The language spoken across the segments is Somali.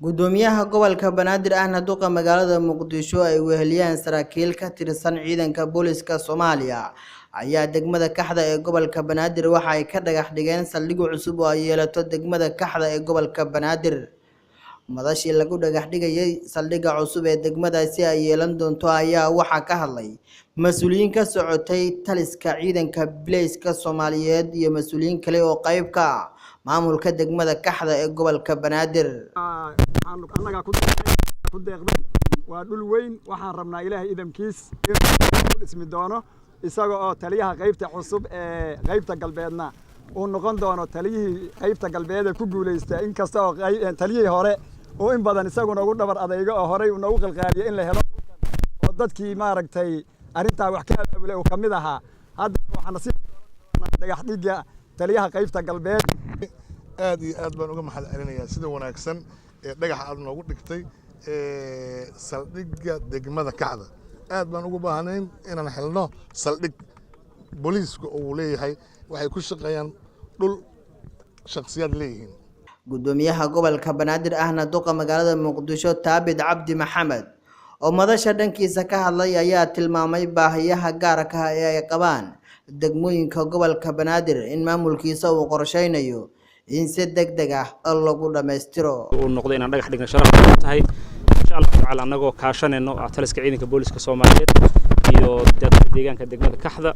gudoomiyaha gobolka Banaadir ahna duqa magaalada Muqdisho ay weheliyaan saraakiil ka tirsan ciidanka booliska Soomaaliya ayaa degmada Kaxda ee gobolka Banaadir waxa ay ka dhagax dhigeen saldhig cusub oo ay yeelato degmada Kaxda ee gobolka Banaadir madashii lagu dhagax dhigay saldhiga cusub ee degmadaasi ay yeelan doonto ayaa waxa ka hadlay mas'uuliyiin ka socotay taliska ciidanka Booliska Soomaaliyeed iyo mas'uuliyiin kale oo qayb ka ah maamulka degmada Kaxda ee gobolka Banaadir anaga ku deeqday waa dhul weyn waxaan rabnaa Ilaahay idamkiis inuu ismi doono isaga oo taliyaha qaybta cusub ee qaybta galbeedna uu noqon doono taliyihii qaybta galbeed ku guuleystay in kasta oo taliyihii hore oo in badan isaguna ugu dhabar adayga oo hore uu ugu qalqaaliyo in la helo oo dadkii maaragtay arinta wax ka abaabulay oo kamid ahaa hadda waxaan nasiib dhagax dhiga taliyaha qaybta galbeed aad iyo aad baan uga mahad celinayaa sida wanaagsan ee dhagax aad noogu dhigtay saldhiga degmada Kaxda aad baan ugu baahnayn inaan helno saldhig booliska oo leeyahay waxay ku shaqeeyaan dhul shakhsiyaad leeyihiin gudoomiyaha gobolka Banaadir ahna duqa magaalada Muqdisho Taabid Cabdi Maxamed oo madasha dhankiisa ka hadlay ayaa tilmaamay baahiyaha gaarka ah ee ay qabaan degmooyinka gobolka Banaadir in maamulkiisa uu qorsheynayo in si degdeg ah lagu dhameystiro oo noqdo inaan dhagax dhigno sharaf tahay insha Allah taala anagoo kaashanayno taliska ciidanka booliska Soomaaliyeed iyo deegaanka degmada Kaxda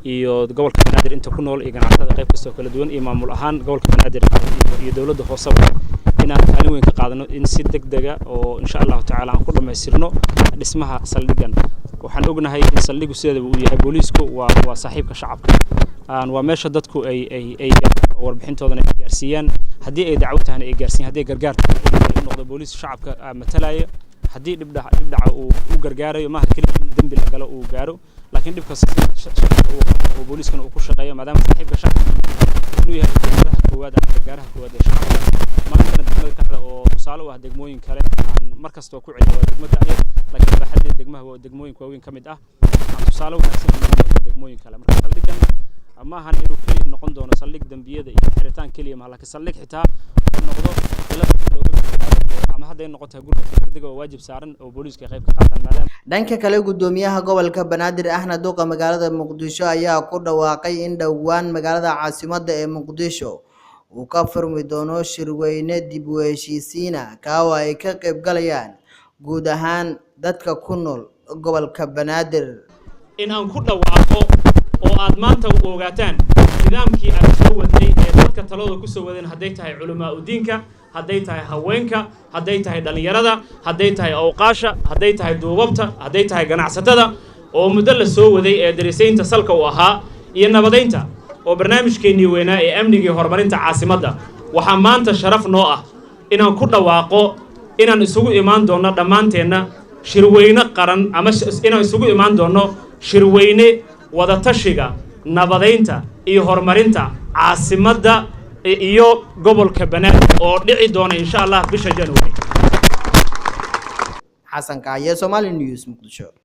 iyo gobolka Banaadir inta ku nool iyo ganacsatada qayb kasta oo kala duwan iyo maamul ahaan gobolka Banaadir iyo dawladda hoose inaan kaalin weyn ka qaadano in si degdeg ah oo insha Allah taala aan ku dhameystirno dhismaha saldhigan waxaan ognahay in saldhigu sideedaba uu yahay boolisku waa saaxiibka shacabka waa meesha dadku ay warbixintoodana ay gaarsiiyaan hadii ay dacwo tahay ay gaarsiin hadii gargaar tahay noqdo boolis shacabka matalaya hadii dibdhaca uu gargaarayo ma kaliya dambi la galo uu gaaro laakiin dibka oo booliskana uu ku shaqeeyo maadaama saaxiibka shacabka inuu yahay gargaaraha koowaad ee shacabka maanta degmada Kaxda oo tusaale u ah degmooyin kale aan markasta ku celiyo waa degmada ayay laakiin baaxadda degmaha waa degmooyin waaweyn kamid ah aan tusaale wanaagsan degmooyin kale marka saldhigan ama ahan inuu kaliya noqon doono saldhig dambiyada iyo xiritaan kaliya ma laakiin saldhig xitaa noqdo ama haday noqoto gurka degdeg oo waajib saaran oo booliska qayb ka qaataan maadaama dhanka kale gudoomiyaha gobolka Banaadir ahna duqa magaalada Muqdisho ayaa ku dhawaaqay in dhawaan magaalada caasimadda ee Muqdisho uu ka furmi doono shirweyne dib u heshiisiin ka ay ka qayb galayaan guud ahaan dadka ku nool gobolka Banaadir in aan ku dhawaaqo oo aad maanta u ogaataan nidaamkii aad soo waday ee dadka talada ku soo wadeen haday tahay culumaa u diinka haday tahay haweenka haday tahay dhalinyarada haday tahay awqaasha haday tahay duubabta haday tahay ganacsatada oo muddo la soo waday ee darisaynta salka u ahaa iyo nabadeynta oo barnaamijkeennii weynaa ee amniga iyo horumarinta caasimadda waxa maanta sharaf noo ah inaan ku dhawaaqo inaan isugu imaan doono dhammaanteena shirweyne qaran ama inaan isugu imaan doono shirweyne wada tashiga nabadeynta iyo horumarinta caasimadda iyo gobolka Banaadir oo dhici doona insha Allah bisha January Xasan Kaaye SomNews Muqdisho.